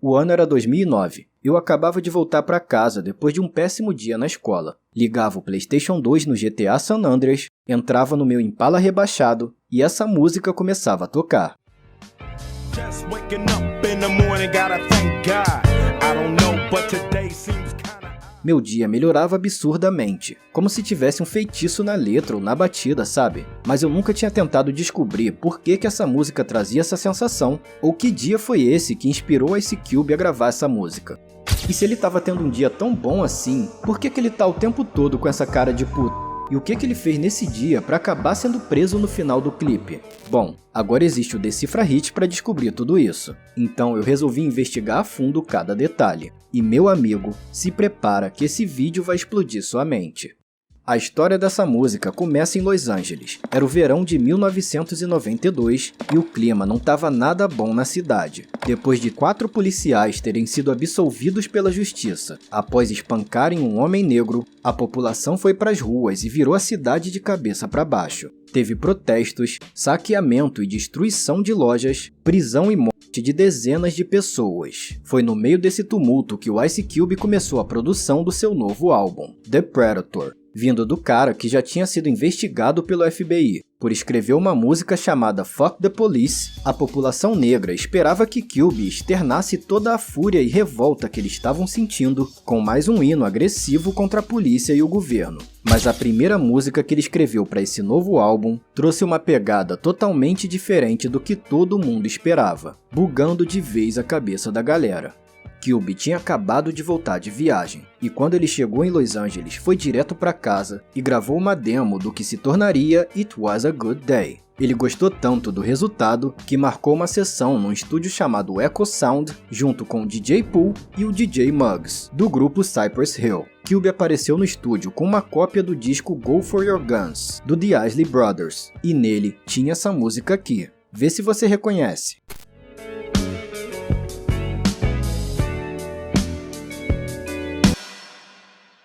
O ano era 2009. Eu acabava de voltar para casa depois de um péssimo dia na escola. Ligava o PlayStation 2 no GTA San Andreas, entrava no meu Impala rebaixado e essa música começava a tocar. Meu dia melhorava absurdamente, como se tivesse um feitiço na letra ou na batida, sabe? Mas eu nunca tinha tentado descobrir por que essa música trazia essa sensação, ou que dia foi esse que inspirou Ice Cube a gravar essa música. E se ele tava tendo um dia tão bom assim, por que ele tá o tempo todo com essa cara de puta? E o que ele fez nesse dia para acabar sendo preso no final do clipe? Bom, agora existe o Decifra Hit para descobrir tudo isso. Então eu resolvi investigar a fundo cada detalhe. E meu amigo, se prepara que esse vídeo vai explodir sua mente. A história dessa música começa em Los Angeles. Era o verão de 1992 e o clima não estava nada bom na cidade. Depois de 4 policiais terem sido absolvidos pela justiça após espancarem um homem negro, a população foi para as ruas e virou a cidade de cabeça para baixo. Teve protestos, saqueamento e destruição de lojas, prisão e morte de dezenas de pessoas. Foi no meio desse tumulto que o Ice Cube começou a produção do seu novo álbum, The Predator, vindo do cara que já tinha sido investigado pelo FBI. Por escrever uma música chamada Fuck the Police, a população negra esperava que Cube externasse toda a fúria e revolta que eles estavam sentindo com mais um hino agressivo contra a polícia e o governo. Mas a primeira música que ele escreveu para esse novo álbum trouxe uma pegada totalmente diferente do que todo mundo esperava, bugando de vez a cabeça da galera. Cube tinha acabado de voltar de viagem, e quando ele chegou em Los Angeles foi direto para casa e gravou uma demo do que se tornaria It Was a Good Day. Ele gostou tanto do resultado que marcou uma sessão num estúdio chamado Echo Sound junto com o DJ Pooh e o DJ Muggs, do grupo Cypress Hill. Cube apareceu no estúdio com uma cópia do disco Go For Your Guns, do The Isley Brothers, e nele tinha essa música aqui. Vê se você reconhece.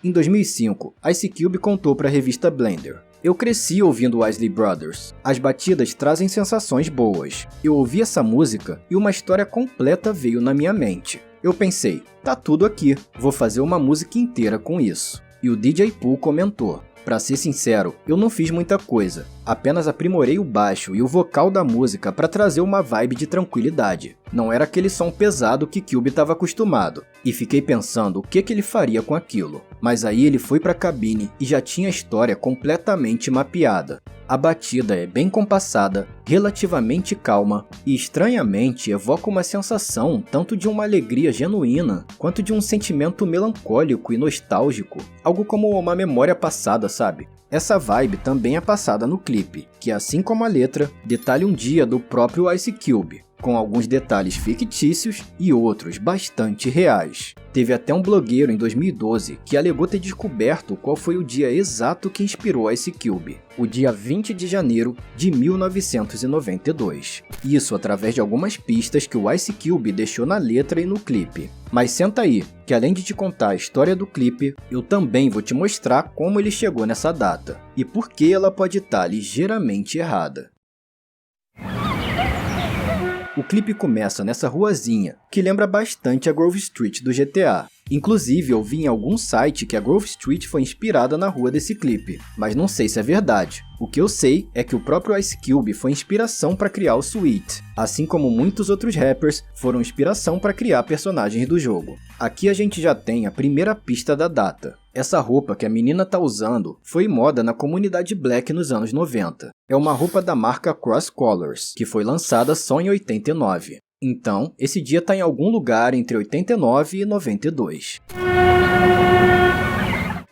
Em 2005, Ice Cube contou para a revista Blender: "Eu cresci ouvindo Isley Brothers. As batidas trazem sensações boas. Eu ouvi essa música e uma história completa veio na minha mente. Eu pensei, tá tudo aqui, vou fazer uma música inteira com isso." E o DJ Pooh comentou: "Pra ser sincero, eu não fiz muita coisa, apenas aprimorei o baixo e o vocal da música para trazer uma vibe de tranquilidade. Não era aquele som pesado que Cube estava acostumado, e fiquei pensando o que ele faria com aquilo. Mas aí ele foi para a cabine e já tinha a história completamente mapeada. A batida é bem compassada, relativamente calma e estranhamente evoca uma sensação tanto de uma alegria genuína quanto de um sentimento melancólico e nostálgico, algo como uma memória passada, sabe? Essa vibe também é passada no clipe, que assim como a letra, detalha um dia do próprio Ice Cube, com alguns detalhes fictícios e outros bastante reais. Teve até um blogueiro em 2012 que alegou ter descoberto qual foi o dia exato que inspirou Ice Cube, o dia 20 de janeiro de 1992. Isso através de algumas pistas que o Ice Cube deixou na letra e no clipe. Mas senta aí, que além de te contar a história do clipe, eu também vou te mostrar como ele chegou nessa data, e por que ela pode estar ligeiramente errada. O clipe começa nessa ruazinha, que lembra bastante a Grove Street do GTA. Inclusive, eu vi em algum site que a Grove Street foi inspirada na rua desse clipe, mas não sei se é verdade. O que eu sei é que o próprio Ice Cube foi inspiração para criar o Sweet, assim como muitos outros rappers foram inspiração para criar personagens do jogo. Aqui a gente já tem a primeira pista da data. Essa roupa que a menina tá usando foi moda na comunidade black nos anos 90. É uma roupa da marca Cross Colors, que foi lançada só em 89. Então, esse dia tá em algum lugar entre 89 e 92.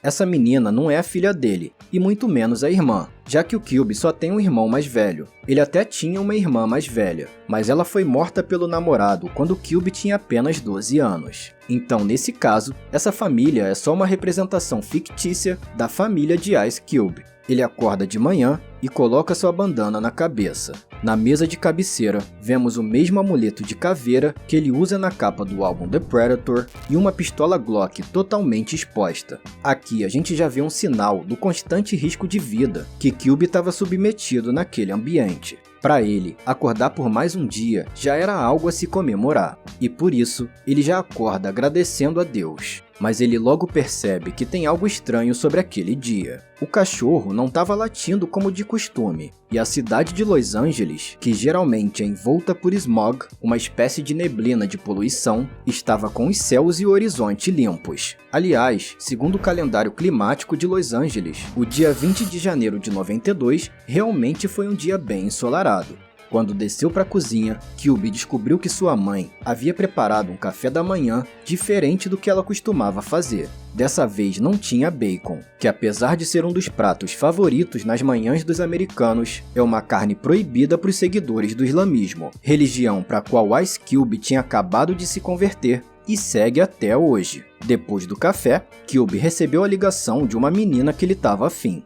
Essa menina não é a filha dele, e muito menos a irmã, já que o Cube só tem um irmão mais velho. Ele até tinha uma irmã mais velha, mas ela foi morta pelo namorado quando o Cube tinha apenas 12 anos. Então, nesse caso, essa família é só uma representação fictícia da família de Ice Cube. Ele acorda de manhã e coloca sua bandana na cabeça. Na mesa de cabeceira, vemos o mesmo amuleto de caveira que ele usa na capa do álbum The Predator e uma pistola Glock totalmente exposta. Aqui a gente já vê um sinal do constante risco de vida que Cube estava submetido naquele ambiente. Para ele, acordar por mais um dia já era algo a se comemorar, e por isso, ele já acorda agradecendo a Deus. Mas ele logo percebe que tem algo estranho sobre aquele dia. O cachorro não estava latindo como de costume, e a cidade de Los Angeles, que geralmente é envolta por smog, uma espécie de neblina de poluição, estava com os céus e o horizonte limpos. Aliás, segundo o calendário climático de Los Angeles, o dia 20 de janeiro de 92 realmente foi um dia bem ensolarado. Quando desceu para a cozinha, Cube descobriu que sua mãe havia preparado um café da manhã diferente do que ela costumava fazer. Dessa vez não tinha bacon, que apesar de ser um dos pratos favoritos nas manhãs dos americanos, é uma carne proibida para os seguidores do islamismo, religião para a qual Ice Cube tinha acabado de se converter e segue até hoje. Depois do café, Cube recebeu a ligação de uma menina que ele estava afim.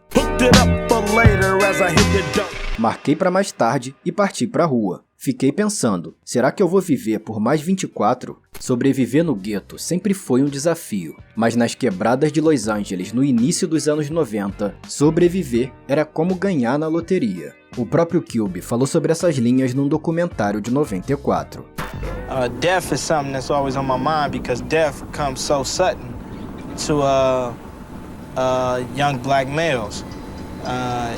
Marquei para mais tarde e parti para a rua. Fiquei pensando, será que eu vou viver por mais 24? Sobreviver no gueto sempre foi um desafio, mas nas quebradas de Los Angeles no início dos anos 90, sobreviver era como ganhar na loteria. O próprio Cube falou sobre essas linhas num documentário de 94. Death is something that's always on my mind because death comes so sudden to young black males. I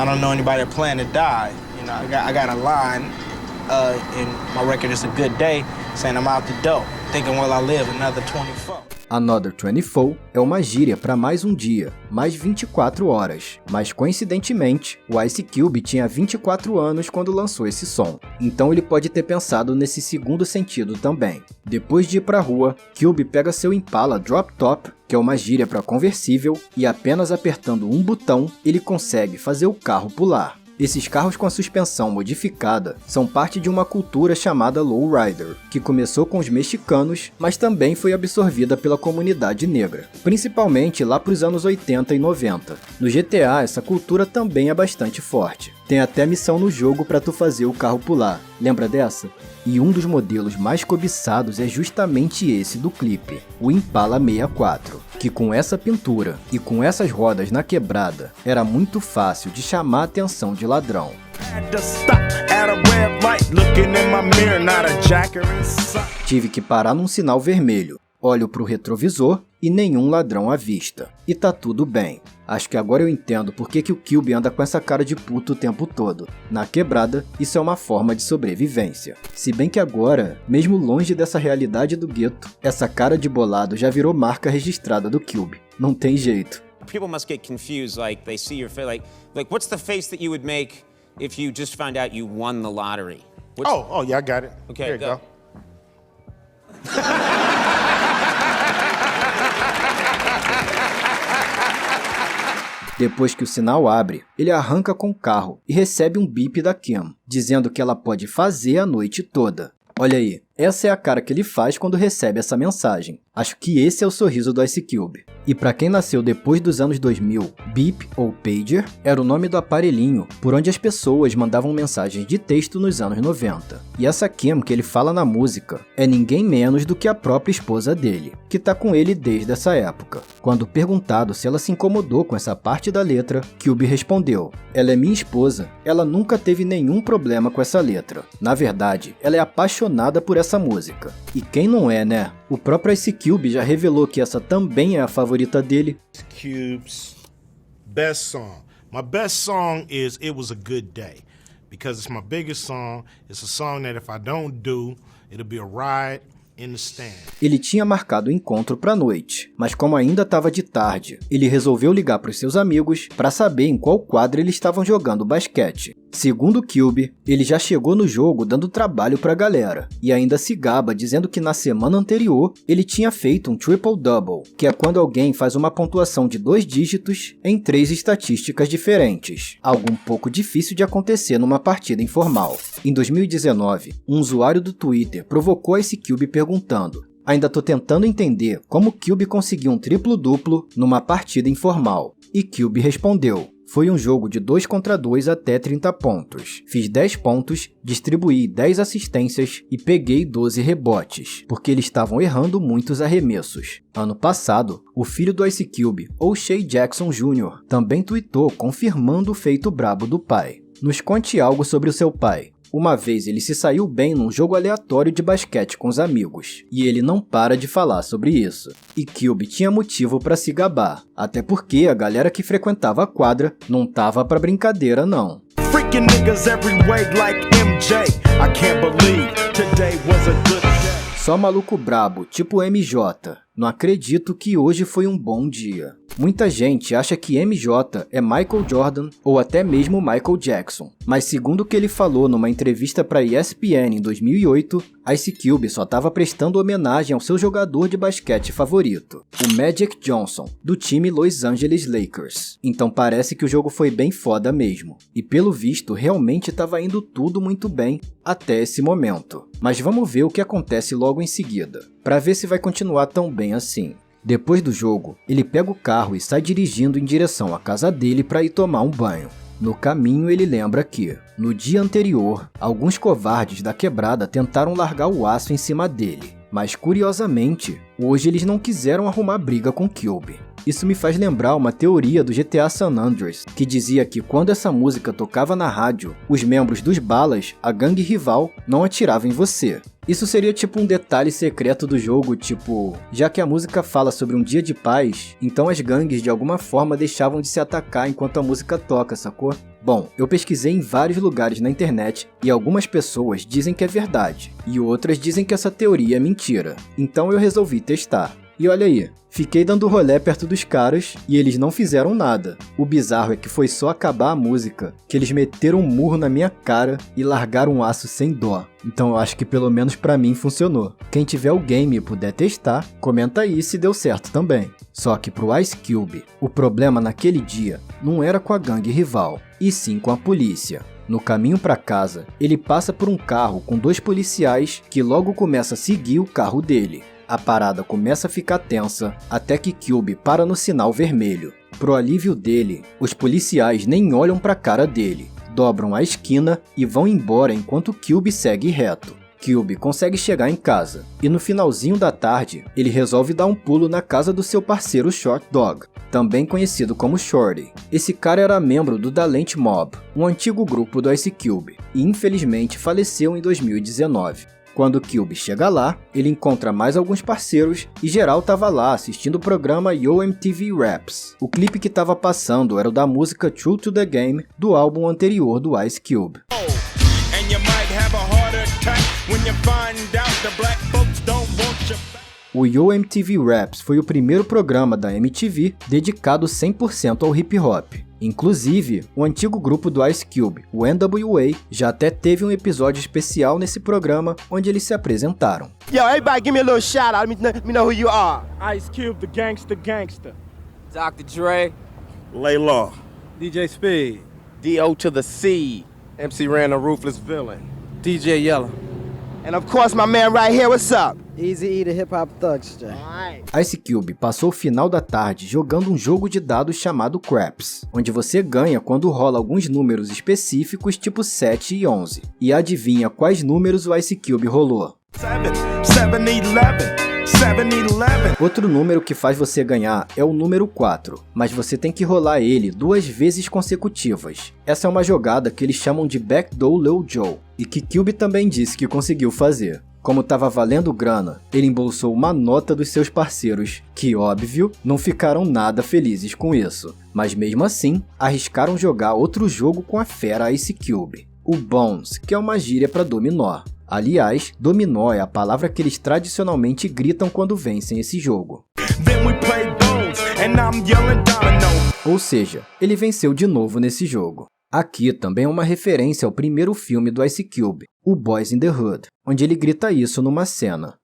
don't know anybody that planned to die. I got a line in my record, It's a Good Day, saying I'm out the door, thinking will I live another 24. Another 24 é uma gíria para mais um dia, mais 24 horas. Mas coincidentemente, o Ice Cube tinha 24 anos quando lançou esse som. Então ele pode ter pensado nesse segundo sentido também. Depois de ir pra rua, Cube pega seu Impala Drop Top, que é uma gíria para conversível, e apenas apertando um botão, ele consegue fazer o carro pular. Esses carros com a suspensão modificada são parte de uma cultura chamada lowrider, que começou com os mexicanos, mas também foi absorvida pela comunidade negra, principalmente lá para os anos 80 e 90. No GTA, essa cultura também é bastante forte. Tem até missão no jogo para tu fazer o carro pular, lembra dessa? E um dos modelos mais cobiçados é justamente esse do clipe, o Impala 64, que com essa pintura e com essas rodas na quebrada, era muito fácil de chamar a atenção de ladrão. Tive que parar num sinal vermelho, olho pro retrovisor e nenhum ladrão à vista. E tá tudo bem. Acho que agora eu entendo por que o Cube anda com essa cara de puto o tempo todo. Na quebrada, isso é uma forma de sobrevivência. Se bem que agora, mesmo longe dessa realidade do gueto, essa cara de bolado já virou marca registrada do Cube. Não tem jeito. People must get confused, like they see your face, like what's the face that you would make if you just found out you won the lottery? Oh, yeah, I got it. Okay, here you go. Depois que o sinal abre, ele arranca com o carro e recebe um bip da Kim, dizendo que ela pode fazer a noite toda. Olha aí, essa é a cara que ele faz quando recebe essa mensagem. Acho que esse é o sorriso do Ice Cube. E para quem nasceu depois dos anos 2000, beep ou pager era o nome do aparelhinho por onde as pessoas mandavam mensagens de texto nos anos 90. E essa Kim que ele fala na música é ninguém menos do que a própria esposa dele, que tá com ele desde essa época. Quando perguntado se ela se incomodou com essa parte da letra, Cube respondeu: "Ela é minha esposa, ela nunca teve nenhum problema com essa letra. Na verdade, ela é apaixonada por essa música. E quem não é, né? O próprio Ice Cube já revelou que essa também é a favorita dele. Cube's best song. My best song is It Was a Good Day. Because it's my biggest song. It's a song that if I don't do, it'll be a riot in the stand. Ele tinha marcado o encontro para noite, mas como ainda estava de tarde, ele resolveu ligar para os seus amigos para saber em qual quadra eles estavam jogando basquete. Segundo Cube, ele já chegou no jogo dando trabalho pra galera, e ainda se gaba dizendo que na semana anterior ele tinha feito um triple-double, que é quando alguém faz uma pontuação de 2 dígitos em 3 estatísticas diferentes, algo um pouco difícil de acontecer numa partida informal. Em 2019, um usuário do Twitter provocou esse Cube perguntando: "Ainda tô tentando entender como Cube conseguiu um triplo-duplo numa partida informal." E Cube respondeu: "Foi um jogo de 2 contra 2 até 30 pontos. Fiz 10 pontos, distribuí 10 assistências e peguei 12 rebotes, porque eles estavam errando muitos arremessos." Ano passado, o filho do Ice Cube, O'Shea Jackson Jr., também tweetou confirmando o feito brabo do pai. nos conte algo sobre o seu pai. Uma vez ele se saiu bem num jogo aleatório de basquete com os amigos, e ele não para de falar sobre isso. E Cube tinha motivo para se gabar, até porque a galera que frequentava a quadra não tava pra brincadeira não. Freaking niggas every way like MJ. I can't believe today was a good day. Só maluco brabo, tipo MJ. Não acredito que hoje foi um bom dia. Muita gente acha que MJ é Michael Jordan ou até mesmo Michael Jackson, mas segundo o que ele falou numa entrevista para ESPN em 2008, Ice Cube só estava prestando homenagem ao seu jogador de basquete favorito, o Magic Johnson, do time Los Angeles Lakers. Então parece que o jogo foi bem foda mesmo, e pelo visto realmente estava indo tudo muito bem até esse momento. Mas vamos ver o que acontece logo em seguida, para ver se vai continuar tão bem assim. Depois do jogo, ele pega o carro e sai dirigindo em direção à casa dele para ir tomar um banho. No caminho, ele lembra que, no dia anterior, alguns covardes da quebrada tentaram largar o aço em cima dele. Mas, curiosamente, hoje eles não quiseram arrumar briga com Cube. Isso me faz lembrar uma teoria do GTA San Andreas, que dizia que quando essa música tocava na rádio, os membros dos Balas, a gangue rival, não atiravam em você. Isso seria tipo um detalhe secreto do jogo, tipo, já que a música fala sobre um dia de paz, então as gangues de alguma forma deixavam de se atacar enquanto a música toca, sacou? Bom, eu pesquisei em vários lugares na internet e algumas pessoas dizem que é verdade, e outras dizem que essa teoria é mentira, então eu resolvi testar. E olha aí, fiquei dando rolê perto dos caras e eles não fizeram nada. O bizarro é que foi só acabar a música que eles meteram um murro na minha cara e largaram um aço sem dó. Então eu acho que pelo menos pra mim funcionou. Quem tiver o game e puder testar, comenta aí se deu certo também. Só que pro Ice Cube, o problema naquele dia não era com a gangue rival, e sim com a polícia. No caminho para casa, ele passa por um carro com 2 policiais que logo começa a seguir o carro dele. A parada começa a ficar tensa até que Cube para no sinal vermelho. Pro alívio dele, os policiais nem olham pra cara dele, dobram a esquina e vão embora enquanto Cube segue reto. Cube consegue chegar em casa, e no finalzinho da tarde, ele resolve dar um pulo na casa do seu parceiro Short Dog, também conhecido como Shorty. Esse cara era membro do Da Lente Mob, um antigo grupo do Ice Cube, e infelizmente faleceu em 2019. Quando Cube chega lá, ele encontra mais alguns parceiros e geral tava lá assistindo o programa Yo MTV Raps. O clipe que tava passando era o da música True to the Game do álbum anterior do Ice Cube. O Yo MTV Raps foi o primeiro programa da MTV dedicado 100% ao hip hop. Inclusive, o antigo grupo do Ice Cube, o NWA, já até teve um episódio especial nesse programa onde eles se apresentaram. Yo, everybody give me a little shout out, let me know who you are. Ice Cube, the gangster. Dr. Dre. Laylaw. DJ Speed. D.O. to the C. MC Ran, a ruthless villain. DJ Yellow. And of course my man right here, what's up? Eazy-E, the hip hop thugs, Jay. Ice Cube passou o final da tarde jogando um jogo de dados chamado Craps, onde você ganha quando rola alguns números específicos tipo 7 e 11. E adivinha quais números o Ice Cube rolou? 7-11. Outro número que faz você ganhar é o número 4, mas você tem que rolar ele 2 vezes consecutivas. Essa é uma jogada que eles chamam de Backdoor Lil Joe, e que Cube também disse que conseguiu fazer. Como estava valendo grana, ele embolsou uma nota dos seus parceiros, que, óbvio, não ficaram nada felizes com isso. Mas mesmo assim, arriscaram jogar outro jogo com a fera Ice Cube, o Bones, que é uma gíria para dominó. Aliás, dominó é a palavra que eles tradicionalmente gritam quando vencem esse jogo. Ou seja, ele venceu de novo nesse jogo. Aqui também é uma referência ao primeiro filme do Ice Cube, o Boys in the Hood, onde ele grita isso numa cena.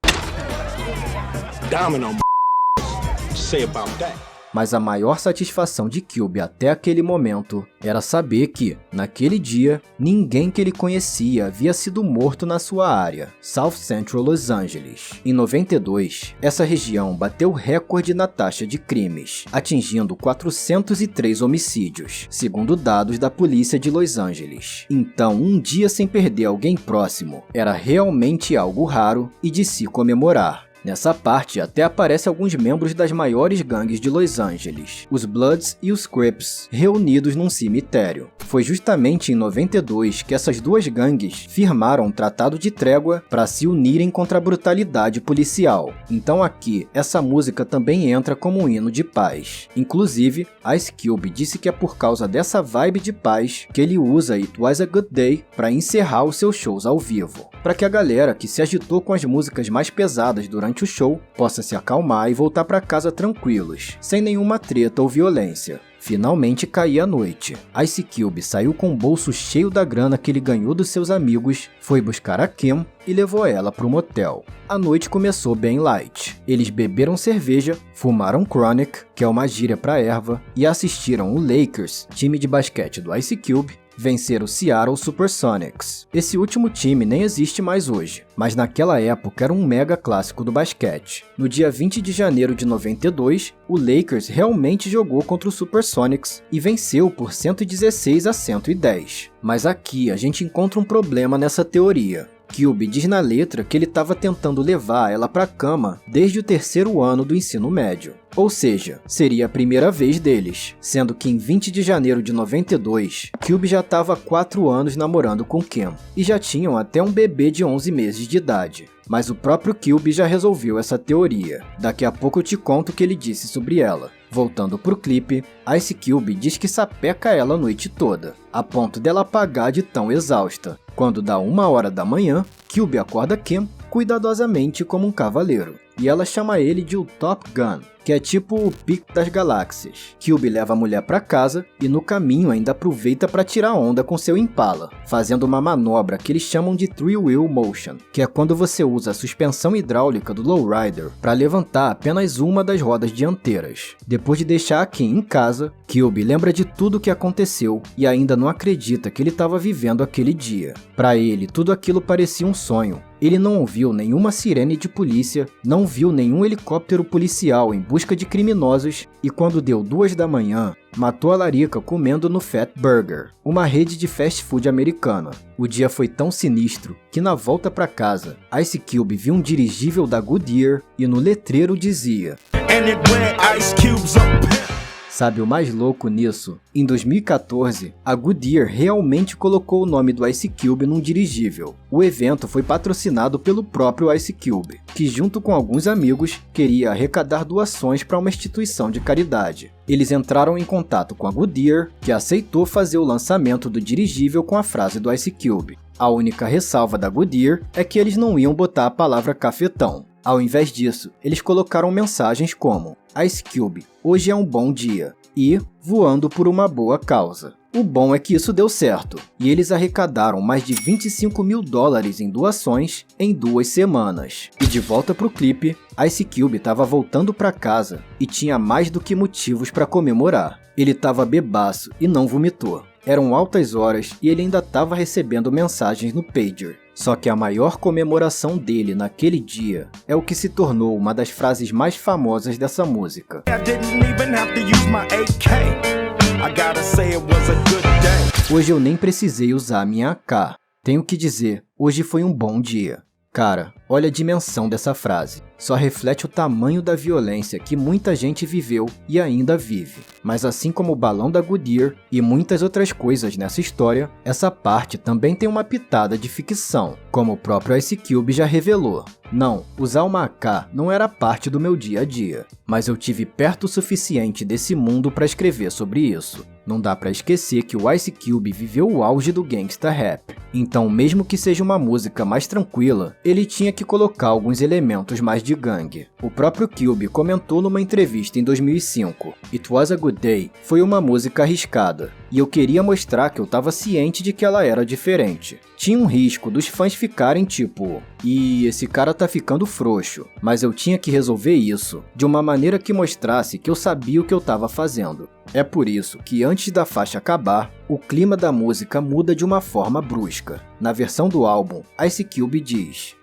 Say about that. Mas a maior satisfação de Cube até aquele momento era saber que, naquele dia, ninguém que ele conhecia havia sido morto na sua área, South Central Los Angeles. Em 92, essa região bateu recorde na taxa de crimes, atingindo 403 homicídios, segundo dados da polícia de Los Angeles. Então, um dia sem perder alguém próximo era realmente algo raro e de se comemorar. Nessa parte até aparece alguns membros das maiores gangues de Los Angeles, os Bloods e os Crips, reunidos num cemitério. Foi justamente em 92 que essas duas gangues firmaram um tratado de trégua para se unirem contra a brutalidade policial. Então aqui, essa música também entra como um hino de paz. Inclusive, Ice Cube disse que é por causa dessa vibe de paz que ele usa It Was a Good Day para encerrar os seus shows ao vivo, para que a galera que se agitou com as músicas mais pesadas durante o show possa se acalmar e voltar para casa tranquilos, sem nenhuma treta ou violência. Finalmente caía a noite. Ice Cube saiu com o bolso cheio da grana que ele ganhou dos seus amigos, foi buscar a Kim e levou ela para o motel. A noite começou bem light. Eles beberam cerveja, fumaram Chronic, que é uma gíria para erva, e assistiram o Lakers, time de basquete do Ice Cube, vencer o Seattle Supersonics. Esse último time nem existe mais hoje, mas naquela época era um mega clássico do basquete. No dia 20 de janeiro de 92, o Lakers realmente jogou contra o Supersonics e venceu por 116 a 110. Mas aqui a gente encontra um problema nessa teoria. Cube diz na letra que ele estava tentando levar ela para a cama desde o 3º ano do ensino médio. Ou seja, seria a primeira vez deles, sendo que em 20 de janeiro de 92, Cube já estava há 4 anos namorando com Kim, e já tinham até um bebê de 11 meses de idade. Mas o próprio Cube já resolveu essa teoria. Daqui a pouco eu te conto o que ele disse sobre ela. Voltando pro clipe, Ice Cube diz que sapeca ela a noite toda, a ponto dela apagar de tão exausta. Quando dá 1h da manhã, Cube acorda Kim cuidadosamente como um cavaleiro, e ela chama ele de o Top Gun, que é tipo o pico das galáxias. Cube leva a mulher para casa e no caminho ainda aproveita para tirar onda com seu Impala, fazendo uma manobra que eles chamam de Three Wheel Motion, que é quando você usa a suspensão hidráulica do lowrider para levantar apenas uma das rodas dianteiras. Depois de deixar a Kim em casa, Cube lembra de tudo o que aconteceu e ainda não acredita que ele estava vivendo aquele dia. Para ele, tudo aquilo parecia um sonho. Ele não ouviu nenhuma sirene de polícia, não viu nenhum helicóptero policial em busca de criminosos e quando deu 2 da manhã, matou a larica comendo no Fat Burger, uma rede de fast food americana. O dia foi tão sinistro que na volta para casa, Ice Cube viu um dirigível da Goodyear e no letreiro dizia: And it went Ice Cube's up. Sabe o mais louco nisso? Em 2014, a Goodyear realmente colocou o nome do Ice Cube num dirigível. O evento foi patrocinado pelo próprio Ice Cube, que junto com alguns amigos, queria arrecadar doações para uma instituição de caridade. Eles entraram em contato com a Goodyear, que aceitou fazer o lançamento do dirigível com a frase do Ice Cube. A única ressalva da Goodyear é que eles não iam botar a palavra cafetão. Ao invés disso, eles colocaram mensagens como: Ice Cube, hoje é um bom dia, e voando por uma boa causa. O bom é que isso deu certo, e eles arrecadaram mais de $25 mil em doações em 2 semanas. E de volta pro clipe, Ice Cube estava voltando para casa e tinha mais do que motivos para comemorar. Ele estava bebaço e não vomitou. Eram altas horas e ele ainda estava recebendo mensagens no pager. Só que a maior comemoração dele naquele dia é o que se tornou uma das frases mais famosas dessa música. Hoje eu nem precisei usar a minha AK. Tenho que dizer, hoje foi um bom dia. Cara, olha a dimensão dessa frase. Só reflete o tamanho da violência que muita gente viveu e ainda vive. Mas assim como o balão da Goodyear e muitas outras coisas nessa história, essa parte também tem uma pitada de ficção, como o próprio Ice Cube já revelou. Não, usar uma AK não era parte do meu dia a dia, mas eu tive perto o suficiente desse mundo para escrever sobre isso. Não dá pra esquecer que o Ice Cube viveu o auge do gangsta rap. Então, mesmo que seja uma música mais tranquila, ele tinha que colocar alguns elementos mais de gangue. O próprio Cube comentou numa entrevista em 2005: It Was a Good Day foi uma música arriscada, e eu queria mostrar que eu tava ciente de que ela era diferente. Tinha um risco dos fãs ficarem tipo: e esse cara tá ficando frouxo, mas eu tinha que resolver isso de uma maneira que mostrasse que eu sabia o que eu tava fazendo. É por isso que antes da faixa acabar, o clima da música muda de uma forma brusca. Na versão do álbum, Ice Cube diz: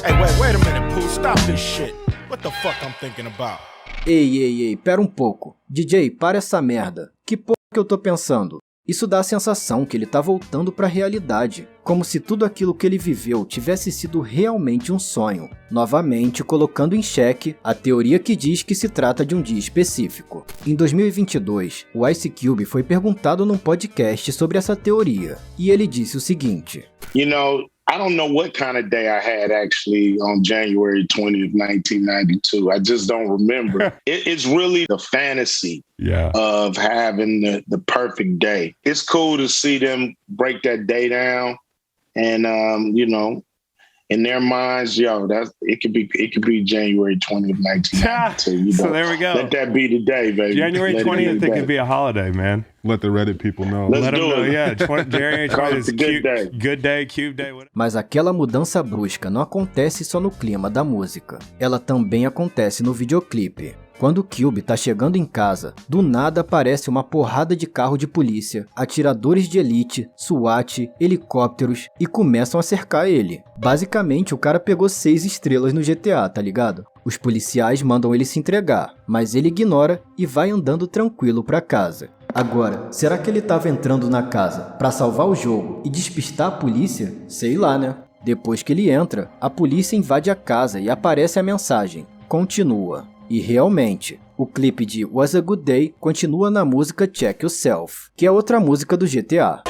Hey, wait a minute, Pooh, stop this shit. What the fuck I'm thinking about? Ei, pera um pouco. DJ, para essa merda. Que porra que eu tô pensando? Isso dá a sensação que ele tá voltando pra realidade, como se tudo aquilo que ele viveu tivesse sido realmente um sonho, novamente colocando em xeque a teoria que diz que se trata de um dia específico. Em 2022, o Ice Cube foi perguntado num podcast sobre essa teoria, e ele disse o seguinte: You know, I don't know what kind of day I had actually on January 20th, 1992. I just don't remember. It's really the fantasy of having the perfect day. It's cool to see them break that day down, and you know, in their minds, it could be January 20th, 1992. You know? So there we go. Let that be the day, baby. January 20th, it could be a holiday, man. Let the Reddit people know. Let them know, it. yeah. January 20th is good day, Cube day. Mas aquela mudança brusca não acontece só no clima da música. Ela também acontece no videoclipe. Quando Cube tá chegando em casa, do nada aparece uma porrada de carro de polícia, atiradores de elite, SWAT, helicópteros e começam a cercar ele. Basicamente, o cara pegou 6 estrelas no GTA, tá ligado? Os policiais mandam ele se entregar, mas ele ignora e vai andando tranquilo pra casa. Agora, será que ele tava entrando na casa pra salvar o jogo e despistar a polícia? Sei lá, né? Depois que ele entra, a polícia invade a casa e aparece a mensagem: continua. E realmente, o clipe de Was a Good Day continua na música Check Yourself, que é outra música do GTA.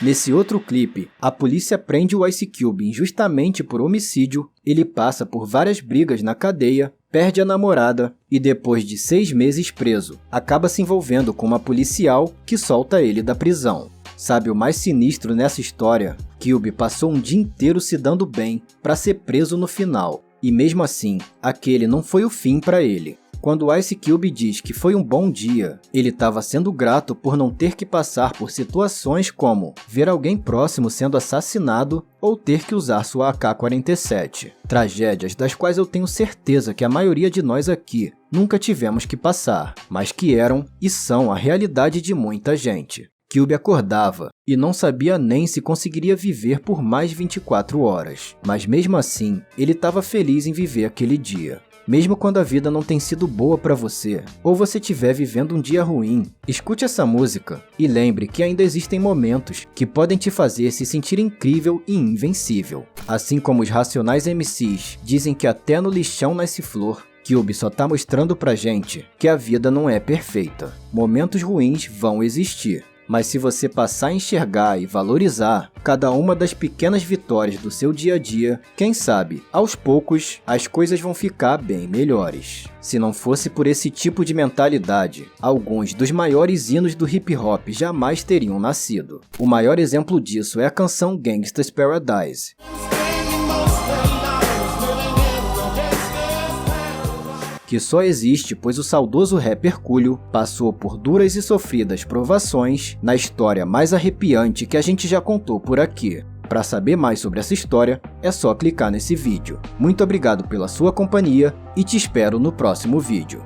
Nesse outro clipe, a polícia prende o Ice Cube injustamente por homicídio, ele passa por várias brigas na cadeia, perde a namorada e depois de 6 meses preso, acaba se envolvendo com uma policial que solta ele da prisão. Sabe o mais sinistro nessa história? Cube passou um dia inteiro se dando bem para ser preso no final, e mesmo assim, aquele não foi o fim para ele. Quando o Ice Cube diz que foi um bom dia, ele estava sendo grato por não ter que passar por situações como ver alguém próximo sendo assassinado ou ter que usar sua AK-47. Tragédias das quais eu tenho certeza que a maioria de nós aqui nunca tivemos que passar, mas que eram e são a realidade de muita gente. Cube acordava e não sabia nem se conseguiria viver por mais 24 horas, mas mesmo assim, ele estava feliz em viver aquele dia. Mesmo quando a vida não tem sido boa para você, ou você estiver vivendo um dia ruim, escute essa música e lembre que ainda existem momentos que podem te fazer se sentir incrível e invencível. Assim como os Racionais MCs dizem que até no lixão nasce flor, Cube só tá mostrando pra gente que a vida não é perfeita. Momentos ruins vão existir. Mas se você passar a enxergar e valorizar cada uma das pequenas vitórias do seu dia a dia, quem sabe, aos poucos, as coisas vão ficar bem melhores. Se não fosse por esse tipo de mentalidade, alguns dos maiores hinos do hip hop jamais teriam nascido. O maior exemplo disso é a canção Gangsta's Paradise. Que só existe pois o saudoso rapper Coolio passou por duras e sofridas provações na história mais arrepiante que a gente já contou por aqui. Para saber mais sobre essa história, é só clicar nesse vídeo. Muito obrigado pela sua companhia e te espero no próximo vídeo.